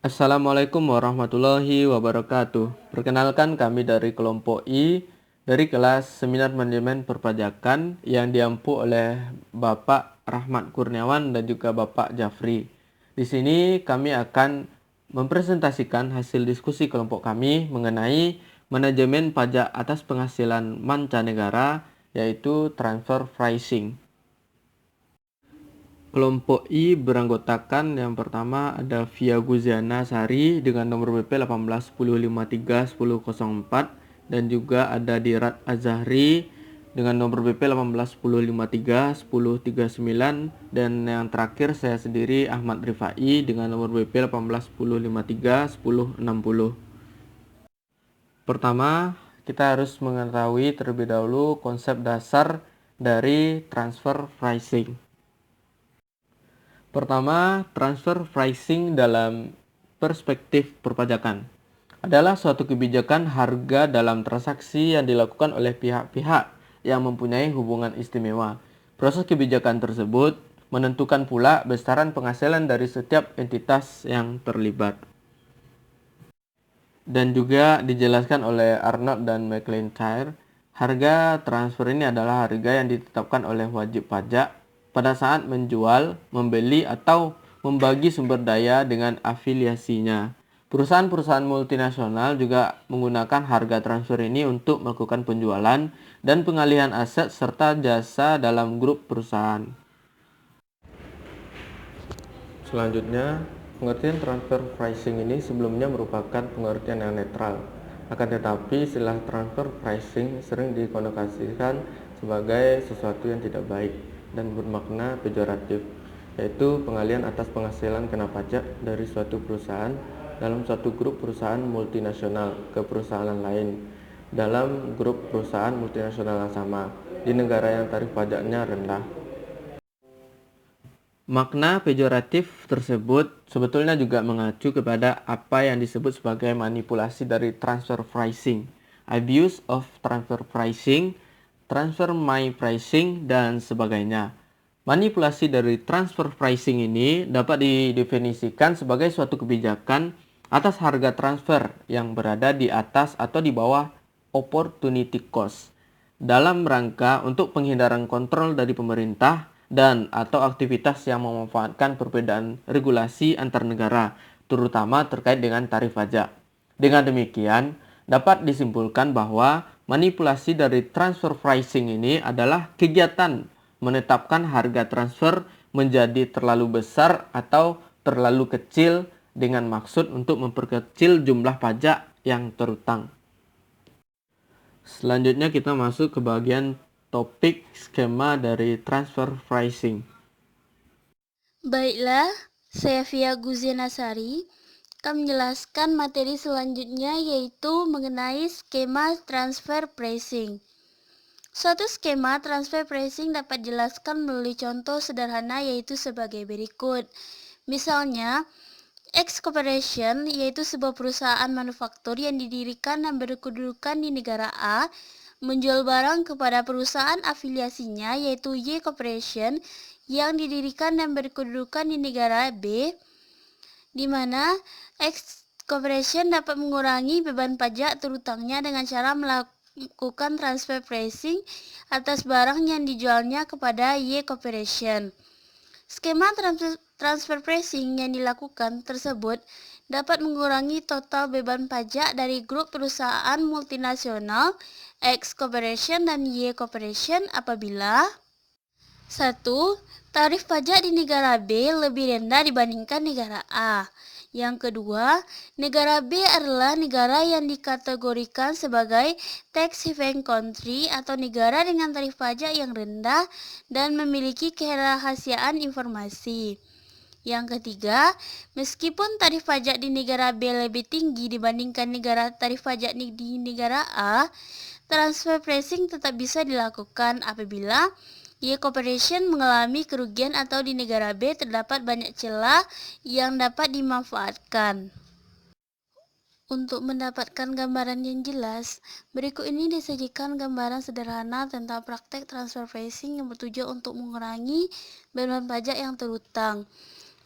Assalamualaikum warahmatullahi wabarakatuh. Perkenalkan kami dari kelompok I dari kelas Seminar Manajemen Perpajakan yang diampu oleh Bapak Rahmat Kurniawan dan juga Bapak Jafri. Di sini kami akan mempresentasikan hasil diskusi kelompok kami mengenai manajemen pajak atas penghasilan mancanegara, yaitu transfer pricing. Kelompok I beranggotakan yang pertama ada Via Guziana Sari dengan nomor BP 1810531004 dan juga ada Dirat Azahri dengan nomor BP 1810531039 dan yang terakhir saya sendiri Ahmad Rifai dengan nomor BP 1810531060. Pertama, kita harus mengetahui terlebih dahulu konsep dasar dari transfer pricing. Pertama, transfer pricing dalam perspektif perpajakan adalah suatu kebijakan harga dalam transaksi yang dilakukan oleh pihak-pihak yang mempunyai hubungan istimewa. Proses kebijakan tersebut menentukan pula besaran penghasilan dari setiap entitas yang terlibat. Dan juga dijelaskan oleh Arnold dan McIntyre, harga transfer ini adalah harga yang ditetapkan oleh wajib pajak pada saat menjual, membeli, atau membagi sumber daya dengan afiliasinya. Perusahaan-perusahaan multinasional juga menggunakan harga transfer ini untuk melakukan penjualan dan pengalihan aset serta jasa dalam grup perusahaan. Selanjutnya, pengertian transfer pricing ini sebelumnya merupakan pengertian yang netral. Akan tetapi, istilah transfer pricing sering dikonotasikan sebagai sesuatu yang tidak baik dan bermakna pejoratif, yaitu pengalihan atas penghasilan kena pajak dari suatu perusahaan dalam suatu grup perusahaan multinasional ke perusahaan lain dalam grup perusahaan multinasional yang sama di negara yang tarif pajaknya rendah. Makna pejoratif tersebut sebetulnya juga mengacu kepada apa yang disebut sebagai manipulasi dari transfer pricing, abuse of transfer pricing, transfer my pricing, dan sebagainya. Manipulasi dari transfer pricing ini dapat didefinisikan sebagai suatu kebijakan atas harga transfer yang berada di atas atau di bawah opportunity cost dalam rangka untuk penghindaran kontrol dari pemerintah dan atau aktivitas yang memanfaatkan perbedaan regulasi antar negara, terutama terkait dengan tarif pajak. Dengan demikian, dapat disimpulkan bahwa manipulasi dari transfer pricing ini adalah kegiatan menetapkan harga transfer menjadi terlalu besar atau terlalu kecil dengan maksud untuk memperkecil jumlah pajak yang terutang. Selanjutnya kita masuk ke bagian topik skema dari transfer pricing. Baiklah, saya Via Guzianasari akan menjelaskan materi selanjutnya yaitu mengenai skema transfer pricing. Suatu skema transfer pricing dapat dijelaskan melalui contoh sederhana yaitu sebagai berikut. Misalnya, X Corporation yaitu sebuah perusahaan manufaktur yang didirikan dan berkedudukan di negara A menjual barang kepada perusahaan afiliasinya yaitu Y Corporation yang didirikan dan berkedudukan di negara B, di mana X Corporation dapat mengurangi beban pajak terutangnya dengan cara melakukan transfer pricing atas barang yang dijualnya kepada Y Corporation. Skema transfer pricing yang dilakukan tersebut dapat mengurangi total beban pajak dari grup perusahaan multinasional X Corporation dan Y Corporation apabila 1. Tarif pajak di negara B lebih rendah dibandingkan negara A. Yang kedua, negara B adalah negara yang dikategorikan sebagai tax haven country atau negara dengan tarif pajak yang rendah dan memiliki kerahasiaan informasi. Yang ketiga, meskipun tarif pajak di negara B lebih tinggi dibandingkan tarif pajak di negara A, transfer pricing tetap bisa dilakukan apabila Y Corporation mengalami kerugian atau di negara B terdapat banyak celah yang dapat dimanfaatkan. Untuk mendapatkan gambaran yang jelas, berikut ini disajikan gambaran sederhana tentang praktek transfer pricing yang bertujuan untuk mengurangi beban pajak yang terutang.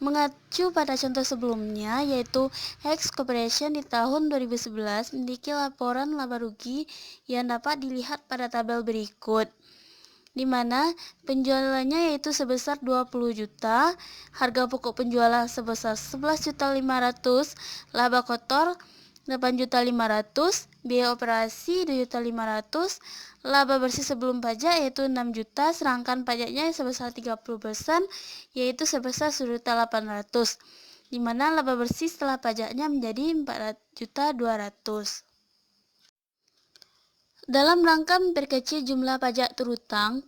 Mengacu pada contoh sebelumnya, yaitu Hex Corporation di tahun 2011 memiliki laporan laba rugi yang dapat dilihat pada tabel berikut, di mana penjualannya yaitu sebesar 20 juta, harga pokok penjualan sebesar 11.500.000, laba kotor 8.500.000, biaya operasi 2.500.000, laba bersih sebelum pajak yaitu 6 juta, sedangkan pajaknya sebesar 30% yaitu sebesar 1.800.000, di mana laba bersih setelah pajaknya menjadi 4.200.000. Dalam rangka memperkecil jumlah pajak terutang,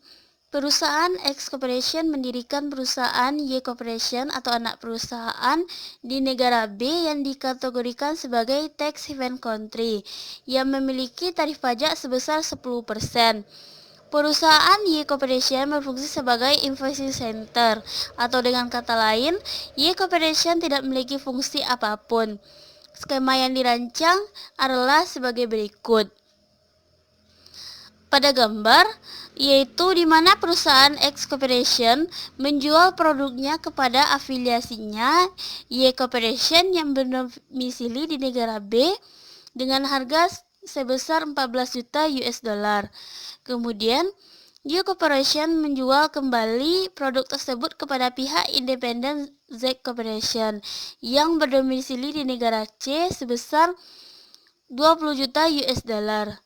perusahaan X Corporation mendirikan perusahaan Y Corporation atau anak perusahaan di negara B yang dikategorikan sebagai tax haven country yang memiliki tarif pajak sebesar 10%. Perusahaan Y Corporation berfungsi sebagai invoicing center, atau dengan kata lain, Y Corporation tidak memiliki fungsi apapun. Skema yang dirancang adalah sebagai berikut. Pada gambar, yaitu di mana perusahaan X Corporation menjual produknya kepada afiliasinya Y Corporation yang berdomisili di negara B dengan harga sebesar 14 juta US dollar. Kemudian, Y Corporation menjual kembali produk tersebut kepada pihak independen Z Corporation yang berdomisili di negara C sebesar 20 juta US dollar.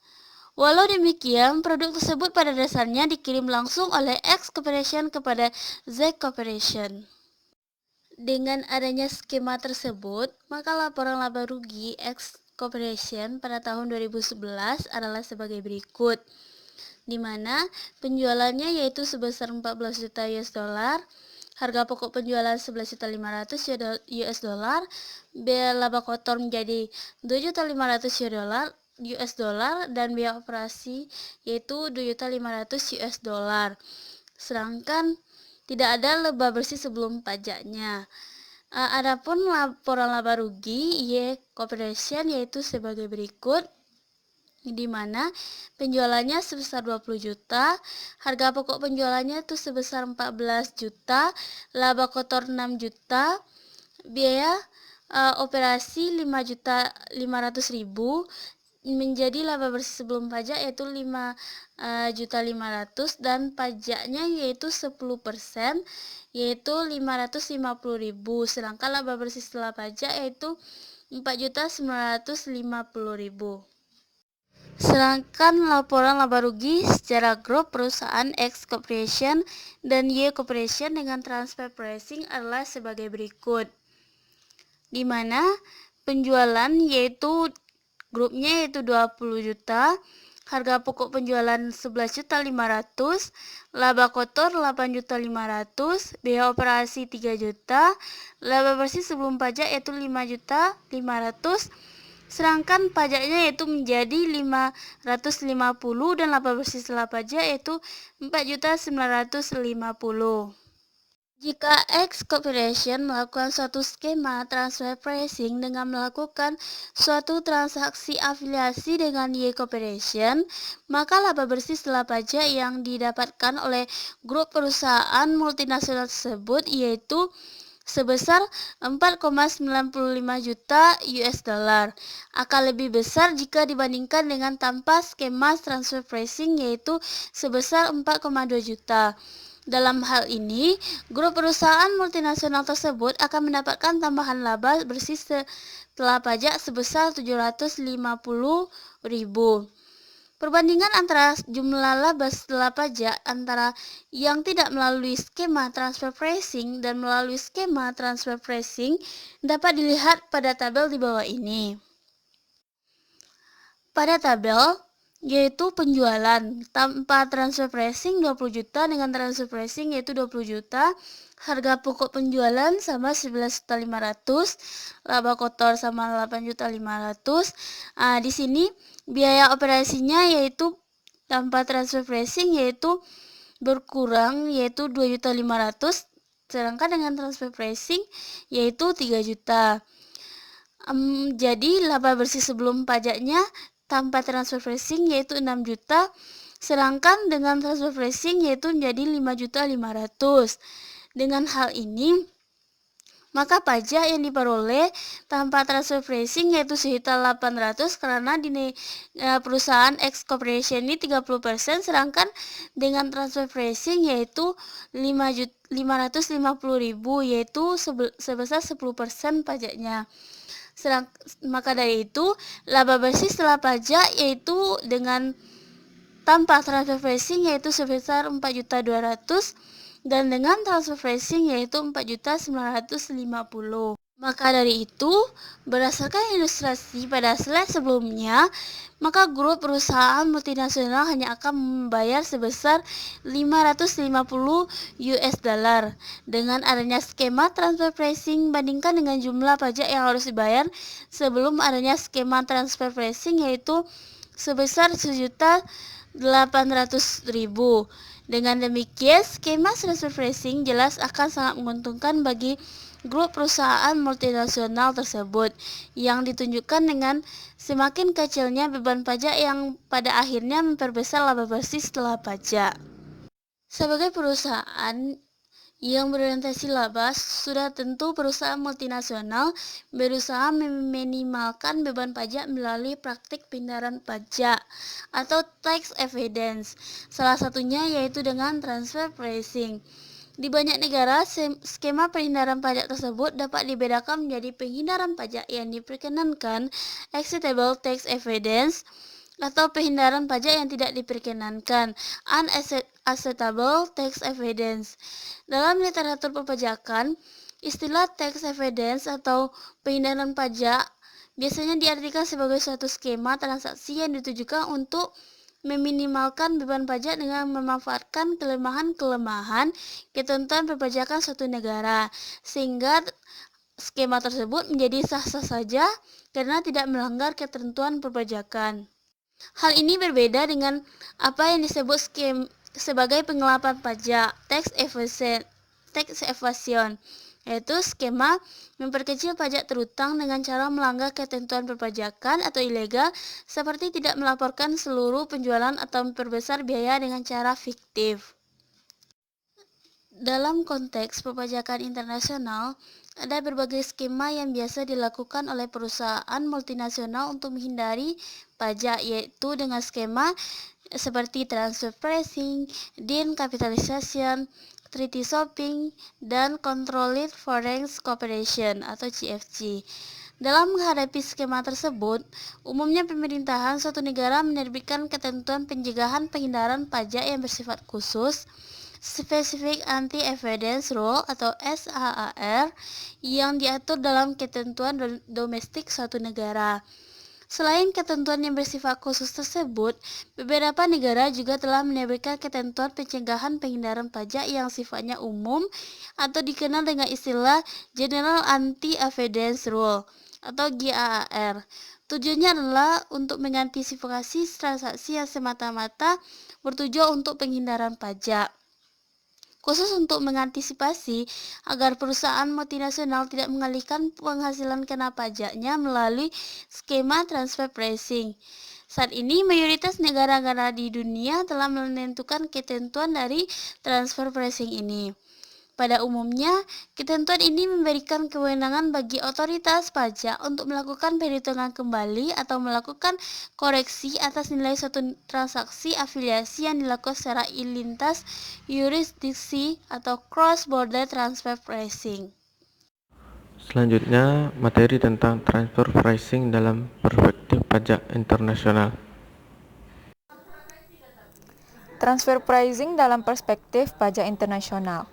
Walau demikian, produk tersebut pada dasarnya dikirim langsung oleh X Corporation kepada Z Corporation. Dengan adanya skema tersebut, maka laporan laba rugi X Corporation pada tahun 2011 adalah sebagai berikut, di mana penjualannya yaitu sebesar 14 juta US dollar, harga pokok penjualan 11.500.000 US dollar, biaya laba kotor menjadi 2.500.000 US dollar dan biaya operasi yaitu 2.500.000 US dollar. Sedangkan tidak ada laba bersih sebelum pajaknya. Adapun laporan laba rugi Y Corporation yaitu sebagai berikut, di mana penjualannya sebesar 20 juta, harga pokok penjualannya itu sebesar 14 juta, laba kotor 6 juta, biaya operasi 5.500.000, menjadi laba bersih sebelum pajak yaitu 5.500.000 dan pajaknya yaitu 10% yaitu 550.000, sedangkan laba bersih setelah pajak yaitu 4.950.000. Sedangkan laporan laba rugi secara grup perusahaan X Corporation dan Y Corporation dengan transfer pricing adalah sebagai berikut, di mana penjualan yaitu grupnya yaitu 20 juta, harga pokok penjualan 11.500.000, laba kotor 8.500.000, biaya operasi 3 juta, laba bersih sebelum pajak yaitu 5.500.000, sedangkan pajaknya yaitu menjadi 550 dan laba bersih setelah pajak yaitu 4.950.000. Jika X Corporation melakukan suatu skema transfer pricing dengan melakukan suatu transaksi afiliasi dengan Y Corporation, maka laba bersih setelah pajak yang didapatkan oleh grup perusahaan multinasional tersebut yaitu sebesar 4,95 juta US dollar. Akan lebih besar jika dibandingkan dengan tanpa skema transfer pricing yaitu sebesar 4,2 juta. Dalam hal ini, grup perusahaan multinasional tersebut akan mendapatkan tambahan laba bersih setelah pajak sebesar 750.000. Perbandingan antara jumlah laba setelah pajak antara yang tidak melalui skema transfer pricing dan melalui skema transfer pricing dapat dilihat pada tabel di bawah ini. Pada tabel, yaitu penjualan tanpa transfer pricing 20 juta, dengan transfer pricing yaitu 20 juta, harga pokok penjualan sama 11.500, laba kotor sama 8.500. Di sini biaya operasinya yaitu tanpa transfer pricing yaitu berkurang yaitu 2.500, sedangkan dengan transfer pricing yaitu 3 juta. Jadi laba bersih sebelum pajaknya tanpa transfer pricing yaitu 6 juta, sedangkan dengan transfer pricing yaitu menjadi 5.500.000. Dengan hal ini, Maka pajak yang diperoleh tanpa transfer pricing yaitu sejuta 800 karena di perusahaan X Corporation ini 30%, sedangkan dengan transfer pricing yaitu 550.000 yaitu sebesar 10% pajaknya. Maka dari itu laba bersih setelah pajak yaitu dengan tanpa transfer pricing yaitu sebesar 4.200.000 dan dengan transfer pricing yaitu 4.950.000. Maka dari itu, berdasarkan ilustrasi pada slide sebelumnya, maka grup perusahaan multinasional hanya akan membayar sebesar 550 US dollar. Dengan adanya skema transfer pricing, bandingkan dengan jumlah pajak yang harus dibayar sebelum adanya skema transfer pricing yaitu sebesar 1.800.000. Dengan demikian, skema transfer pricing jelas akan sangat menguntungkan bagi grup perusahaan multinasional tersebut, yang ditunjukkan dengan semakin kecilnya beban pajak yang pada akhirnya memperbesar laba bersih setelah pajak. Sebagai perusahaan yang berorientasi laba, sudah tentu perusahaan multinasional berusaha meminimalkan beban pajak melalui praktik penghindaran pajak atau tax avoidance. Salah satunya yaitu dengan transfer pricing. Di banyak negara, skema penghindaran pajak tersebut dapat dibedakan menjadi penghindaran pajak yang diperkenankan, acceptable tax avoidance, atau penghindaran pajak yang tidak diperkenankan, unacceptable tax avoidance. Dalam literatur perpajakan, istilah tax avoidance atau penghindaran pajak biasanya diartikan sebagai suatu skema transaksi yang ditujukan untuk meminimalkan beban pajak dengan memanfaatkan kelemahan-kelemahan ketentuan perpajakan suatu negara, sehingga skema tersebut menjadi sah-sah saja karena tidak melanggar ketentuan perpajakan. Hal ini berbeda dengan apa yang disebut sebagai pengelapan pajak, tax evasion, yaitu skema memperkecil pajak terutang dengan cara melanggar ketentuan perpajakan atau ilegal, seperti tidak melaporkan seluruh penjualan atau memperbesar biaya dengan cara fiktif. Dalam konteks perpajakan internasional, ada berbagai skema yang biasa dilakukan oleh perusahaan multinasional untuk menghindari pajak, yaitu dengan skema seperti transfer pricing, decapitalization, treaty shopping, dan controlled foreign cooperation atau CFC. Dalam menghadapi skema tersebut, umumnya pemerintahan suatu negara menerbitkan ketentuan pencegahan penghindaran pajak yang bersifat khusus, Specific Anti-Avoidance Rule atau SAAR, yang diatur dalam ketentuan domestik suatu negara. Selain ketentuan yang bersifat khusus tersebut, beberapa negara juga telah menerbitkan ketentuan pencegahan penghindaran pajak yang sifatnya umum atau dikenal dengan istilah General Anti-Avoidance Rule atau GAAR. Tujuannya adalah untuk mengantisipasi transaksi yang semata-mata bertujuan untuk penghindaran pajak. Khusus untuk mengantisipasi agar perusahaan multinasional tidak mengalihkan penghasilan kena pajaknya melalui skema transfer pricing. Saat ini, mayoritas negara-negara di dunia telah menentukan ketentuan dari transfer pricing ini. Pada umumnya, ketentuan ini memberikan kewenangan bagi otoritas pajak untuk melakukan perhitungan kembali atau melakukan koreksi atas nilai suatu transaksi afiliasi yang dilakukan secara lintas yurisdiksi atau cross-border transfer pricing. Selanjutnya, materi tentang transfer pricing dalam perspektif pajak internasional. Transfer pricing dalam perspektif pajak internasional.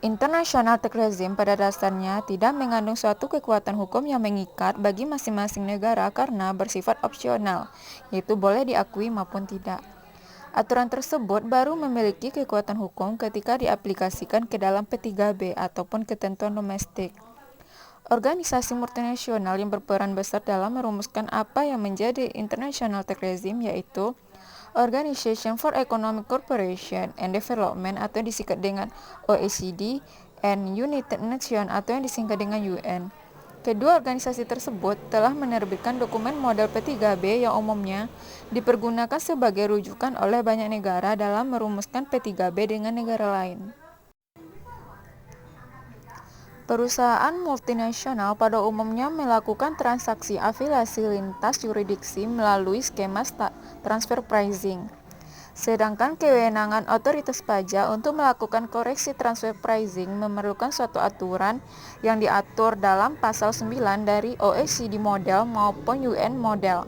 International tax regime pada dasarnya tidak mengandung suatu kekuatan hukum yang mengikat bagi masing-masing negara karena bersifat opsional, yaitu boleh diakui maupun tidak. Aturan tersebut baru memiliki kekuatan hukum ketika diaplikasikan ke dalam P3B ataupun ketentuan domestik. Organisasi multinasional yang berperan besar dalam merumuskan apa yang menjadi International Tax Regime yaitu Organization for Economic Cooperation and Development atau disingkat dengan OECD, and United Nations atau yang disingkat dengan UN. Kedua organisasi tersebut telah menerbitkan dokumen model P3B yang umumnya dipergunakan sebagai rujukan oleh banyak negara dalam merumuskan P3B dengan negara lain. Perusahaan multinasional pada umumnya melakukan transaksi afiliasi lintas yurisdiksi melalui skema transfer pricing. Sedangkan kewenangan otoritas pajak untuk melakukan koreksi transfer pricing memerlukan suatu aturan yang diatur dalam pasal 9 dari OECD Model maupun UN Model.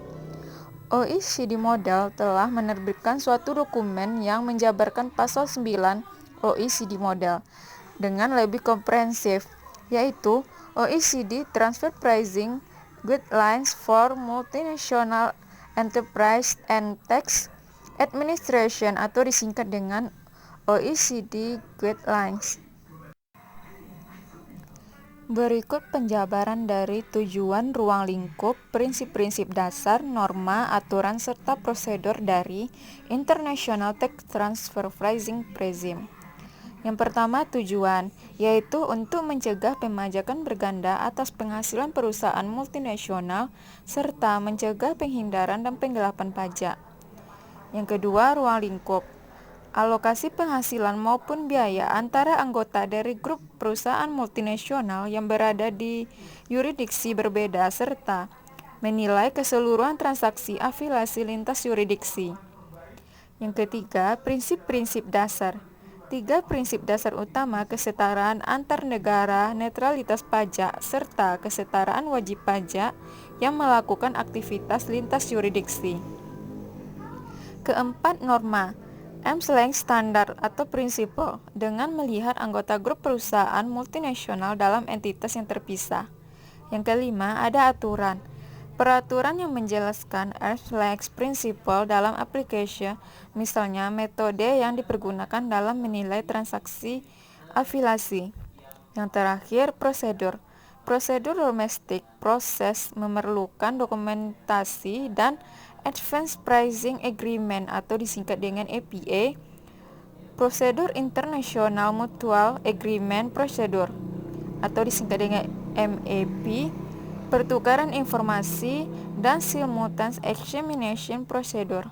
OECD Model telah menerbitkan suatu dokumen yang menjabarkan pasal 9 OECD Model dengan lebih komprehensif, yaitu OECD Transfer Pricing Guidelines for Multinational Enterprise and Tax Administration atau disingkat dengan OECD Guidelines. Berikut penjabaran dari tujuan, ruang lingkup, prinsip-prinsip dasar, norma, aturan, serta prosedur dari International Tax Transfer Pricing Regime. Yang pertama, tujuan, yaitu untuk mencegah pemajakan berganda atas penghasilan perusahaan multinasional serta mencegah penghindaran dan penggelapan pajak. Yang kedua, ruang lingkup, alokasi penghasilan maupun biaya antara anggota dari grup perusahaan multinasional yang berada di yurisdiksi berbeda serta menilai keseluruhan transaksi afiliasi lintas yurisdiksi. Yang ketiga, prinsip-prinsip dasar. 3 prinsip dasar utama: kesetaraan antar negara, netralitas pajak, serta kesetaraan wajib pajak yang melakukan aktivitas lintas yurisdiksi. Keempat, norma, standar atau prinsipal, dengan melihat anggota grup perusahaan multinasional dalam entitas yang terpisah. Yang kelima, ada aturan. Peraturan yang menjelaskan principle dalam aplikasi, misalnya metode yang dipergunakan dalam menilai transaksi afiliasi. Yang terakhir, prosedur. Prosedur domestik, proses memerlukan dokumentasi dan Advanced Pricing Agreement atau disingkat dengan APA. Prosedur International Mutual Agreement Procedure atau disingkat dengan MAP. Pertukaran informasi, dan simultaneous examination procedure.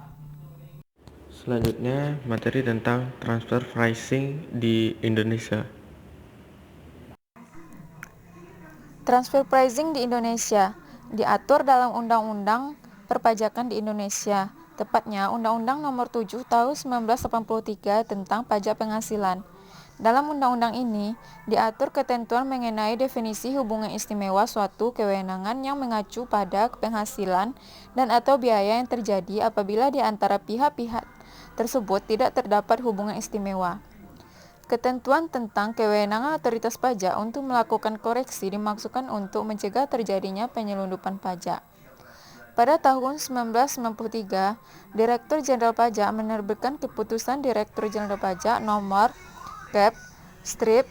Selanjutnya, materi tentang transfer pricing di Indonesia. Transfer pricing di Indonesia diatur dalam Undang-Undang Perpajakan di Indonesia, tepatnya Undang-Undang Nomor 7 Tahun 1983 tentang pajak penghasilan. Dalam undang-undang ini, diatur ketentuan mengenai definisi hubungan istimewa suatu kewenangan yang mengacu pada penghasilan dan atau biaya yang terjadi apabila di antara pihak-pihak tersebut tidak terdapat hubungan istimewa. Ketentuan tentang kewenangan otoritas pajak untuk melakukan koreksi dimaksudkan untuk mencegah terjadinya penyelundupan pajak. Pada tahun 1993, Direktur Jenderal Pajak menerbitkan Keputusan Direktur Jenderal Pajak Nomor Kep strip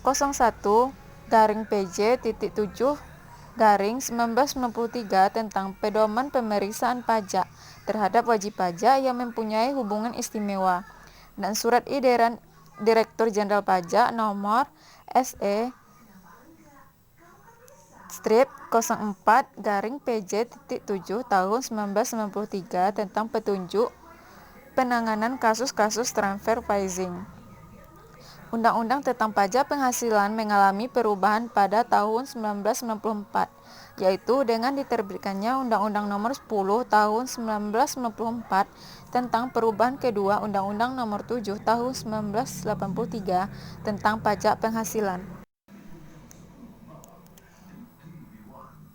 01-PJ-7-1993 tentang pedoman pemeriksaan pajak terhadap wajib pajak yang mempunyai hubungan istimewa, dan Surat Edaran Direktur Jenderal Pajak Nomor SE strip 04-PJ-7 tahun 1993 tentang petunjuk penanganan kasus-kasus transfer pricing. Undang-Undang tentang pajak penghasilan mengalami perubahan pada tahun 1994, yaitu dengan diterbitkannya Undang-Undang Nomor 10 Tahun 1994 tentang perubahan kedua Undang-Undang Nomor 7 Tahun 1983 tentang pajak penghasilan.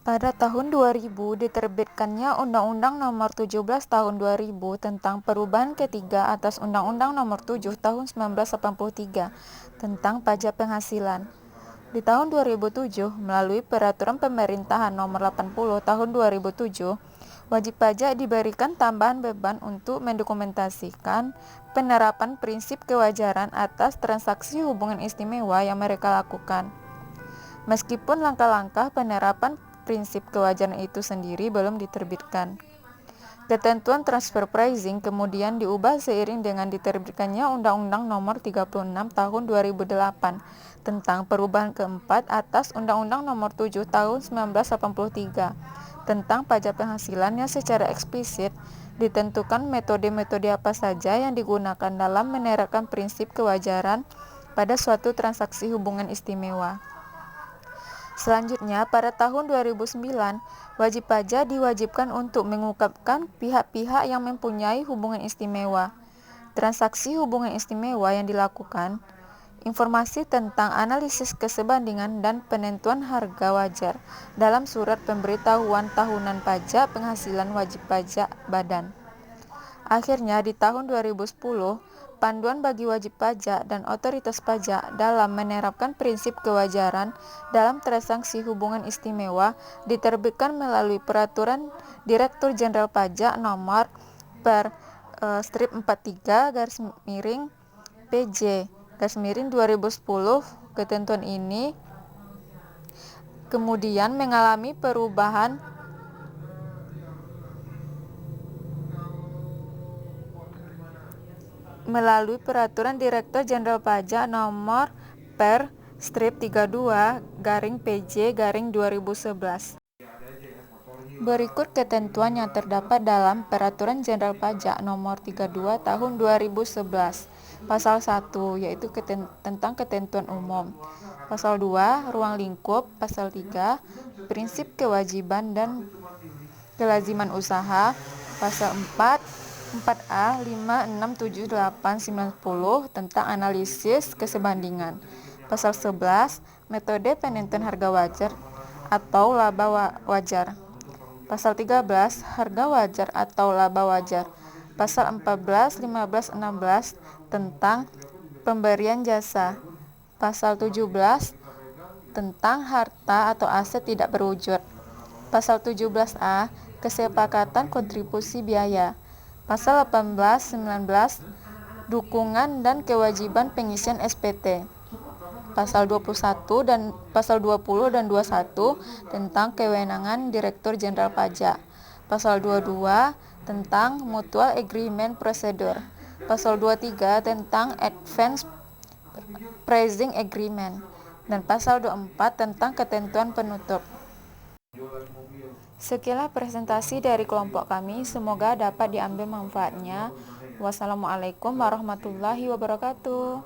Pada tahun 2000 diterbitkannya Undang-Undang Nomor 17 Tahun 2000 tentang perubahan ketiga atas Undang-Undang Nomor 7 Tahun 1983 tentang pajak penghasilan. Di tahun 2007, melalui Peraturan Pemerintahan Nomor 80 Tahun 2007, wajib pajak diberikan tambahan beban untuk mendokumentasikan penerapan prinsip kewajaran atas transaksi hubungan istimewa yang mereka lakukan. Meskipun langkah-langkah penerapan prinsip kewajaran itu sendiri belum diterbitkan. Ketentuan transfer pricing kemudian diubah seiring dengan diterbitkannya Undang-Undang Nomor 36 Tahun 2008 tentang perubahan keempat atas Undang-Undang Nomor 7 Tahun 1983 tentang pajak penghasilan, yang secara eksplisit ditentukan metode-metode apa saja yang digunakan dalam menerapkan prinsip kewajaran pada suatu transaksi hubungan istimewa. Selanjutnya, pada tahun 2009, wajib pajak diwajibkan untuk mengungkapkan pihak-pihak yang mempunyai hubungan istimewa. Transaksi hubungan istimewa yang dilakukan, informasi tentang analisis kesebandingan dan penentuan harga wajar dalam surat pemberitahuan tahunan pajak penghasilan wajib pajak badan. Akhirnya, di tahun 2010, panduan bagi wajib pajak dan otoritas pajak dalam menerapkan prinsip kewajaran dalam transaksi hubungan istimewa diterbitkan melalui Peraturan Direktur Jenderal Pajak Nomor per strip 43 garis miring PJ garis miring 2010. Ketentuan ini kemudian mengalami perubahan melalui Peraturan Direktur Jenderal Pajak Nomor per strip 32 garing PJ garing 2011. Berikut ketentuan yang terdapat dalam Peraturan Jenderal Pajak Nomor 32 Tahun 2011. Pasal 1 yaitu tentang ketentuan umum. Pasal 2 ruang lingkup. Pasal 3 prinsip kewajiban dan kelaziman usaha. Pasal 4 4A, 5, 6, 7, 8, 9, 10 tentang analisis kesebandingan. Pasal 11 metode penentuan harga wajar atau laba wajar. Pasal 13 harga wajar atau laba wajar. Pasal 14, 15, 16 tentang pemberian jasa. Pasal 17 tentang harta atau aset tidak berwujud. Pasal 17A kesepakatan kontribusi biaya. Pasal 18, 19 dukungan dan kewajiban pengisian SPT. Pasal 21 dan pasal 20 dan 21 tentang kewenangan Direktur Jenderal Pajak. Pasal 22 tentang Mutual Agreement Procedure. Pasal 23 tentang Advance Pricing Agreement. Dan pasal 24 tentang ketentuan penutup. Sekilas presentasi dari kelompok kami, semoga dapat diambil manfaatnya. Wassalamualaikum warahmatullahi wabarakatuh.